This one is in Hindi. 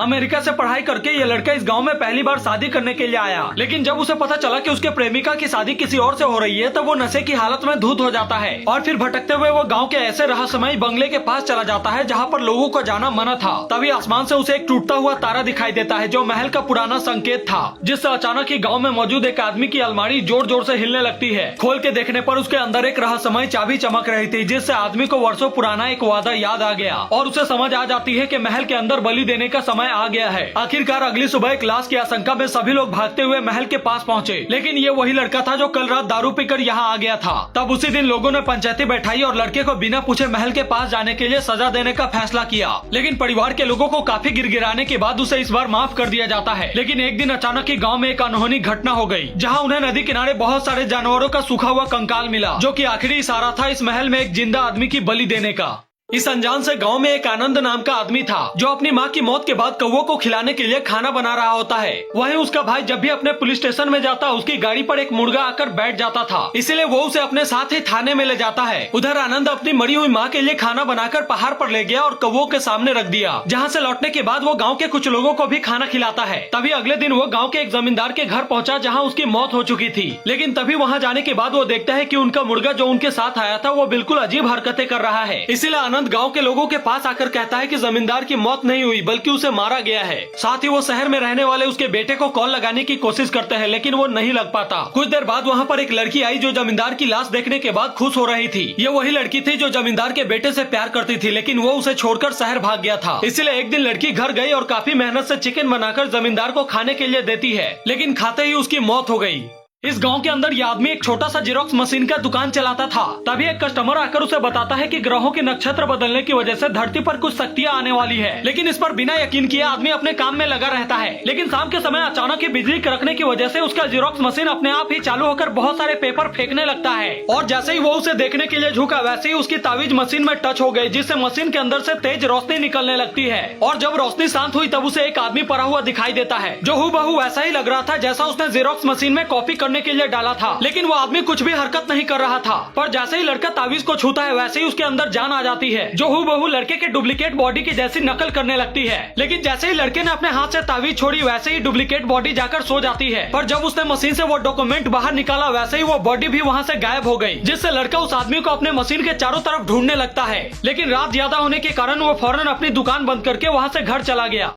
अमेरिका से पढ़ाई करके ये लड़का इस गांव में पहली बार शादी करने के लिए आया, लेकिन जब उसे पता चला कि उसके प्रेमिका की शादी किसी और से हो रही है तब वो नशे की हालत में धुत हो जाता है और फिर भटकते हुए वो गांव के ऐसे रहस्यमयी बंगले के पास चला जाता है जहां पर लोगों को जाना मना था। तभी आसमान से उसे एक टूटता हुआ तारा दिखाई देता है जो महल का पुराना संकेत था, जिससे अचानक ही गाँव में मौजूद एक आदमी की अलमारी जोर जोर से हिलने लगती है। खोल के देखने पर उसके अंदर एक रहस्यमयी चाबी चमक रही थी, जिससे आदमी को वर्षों पुराना एक वादा याद आ गया और उसे समझ आ जाती है कि महल के अंदर बलि देने का समय आ गया है। आखिरकार अगली सुबह एक लाश की आशंका में सभी लोग भागते हुए महल के पास पहुंचे, लेकिन ये वही लड़का था जो कल रात दारू पीकर यहाँ आ गया था। तब उसी दिन लोगों ने पंचायती बैठाई और लड़के को बिना पूछे महल के पास जाने के लिए सजा देने का फैसला किया, लेकिन परिवार के लोगों को काफी गिरगिराने के बाद उसे इस बार माफ कर दिया जाता है। लेकिन एक दिन अचानक ही गाँव में एक अनहोनी घटना हो गयी, जहाँ उन्हें नदी किनारे बहुत सारे जानवरों का सूखा हुआ कंकाल मिला, जो की आखिरी इशारा था इस महल में एक जिंदा आदमी की बलि देने का। इस अनजान से गांव में एक आनंद नाम का आदमी था जो अपनी मां की मौत के बाद कौवों को खिलाने के लिए खाना बना रहा होता है। वहीं उसका भाई जब भी अपने पुलिस स्टेशन में जाता उसकी गाड़ी पर एक मुर्गा आकर बैठ जाता था, इसीलिए वो उसे अपने साथ ही थाने में ले जाता है। उधर आनंद अपनी मरी हुई मां के लिए खाना बनाकर पहाड़ पर ले गया और कौवों के सामने रख दिया, जहाँ से लौटने के बाद वो गाँव के कुछ लोगों को भी खाना खिलाता है। तभी अगले दिन वो गाँव के एक जमींदार के घर पहुँचा जहाँ उसकी मौत हो चुकी थी, लेकिन तभी वहाँ जाने के बाद वो देखता है की उनका मुर्गा जो उनके साथ आया था वो बिल्कुल अजीब हरकतें कर रहा है। इसीलिए आनंद गाँव के लोगों के पास आकर कहता है कि जमींदार की मौत नहीं हुई बल्कि उसे मारा गया है। साथ ही वो शहर में रहने वाले उसके बेटे को कॉल लगाने की कोशिश करते हैं, लेकिन वो नहीं लग पाता। कुछ देर बाद वहाँ पर एक लड़की आई जो जमींदार की लाश देखने के बाद खुश हो रही थी। ये वही लड़की थी जो जमींदार के बेटे से प्यार करती थी, लेकिन वो उसे छोड़कर शहर भाग गया था। इसलिए एक दिन लड़की घर गई और काफी मेहनत से चिकन बनाकर जमींदार को खाने के लिए देती है, लेकिन खाते ही उसकी मौत हो गई। इस गांव के अंदर ये आदमी एक छोटा सा जेरोक्स मशीन का दुकान चलाता था। तभी एक कस्टमर आकर उसे बताता है कि ग्रहों के नक्षत्र बदलने की वजह से धरती पर कुछ शक्तियां आने वाली है, लेकिन इस पर बिना यकीन किए आदमी अपने काम में लगा रहता है। लेकिन शाम के समय अचानक ही बिजली कड़कने की वजह से उसका जेरोक्स मशीन अपने आप ही चालू होकर बहुत सारे पेपर फेंकने लगता है और जैसे ही वो उसे देखने के लिए झुका वैसे ही उसकी तावीज मशीन में टच हो गई, जिससे मशीन के अंदर से तेज रोशनी निकलने लगती है। और जब रोशनी शांत हुई तब उसे एक आदमी पड़ा हुआ दिखाई देता है जो हूबहू वैसा ही लग रहा था जैसा उसने जेरोक्स मशीन में कॉपी करने के लिए डाला था। लेकिन वो आदमी कुछ भी हरकत नहीं कर रहा था, पर जैसे ही लड़का तावीज को छूता है वैसे ही उसके अंदर जान आ जाती है जो हूबहू लड़के के डुप्लीकेट बॉडी की जैसी नकल करने लगती है। लेकिन जैसे ही लड़के ने अपने हाथ से तावीज छोड़ी वैसे ही डुप्लीकेट बॉडी जाकर सो जाती है, पर जब उसने मशीन से वो डॉक्यूमेंट बाहर निकाला वैसे ही वो बॉडी भी वहाँ से गायब हो गई, जिससे लड़का उस आदमी को अपने मशीन के चारों तरफ ढूंढने लगता है। लेकिन रात ज्यादा होने के कारण वो फौरन अपनी दुकान बंद करके वहाँ से घर चला गया।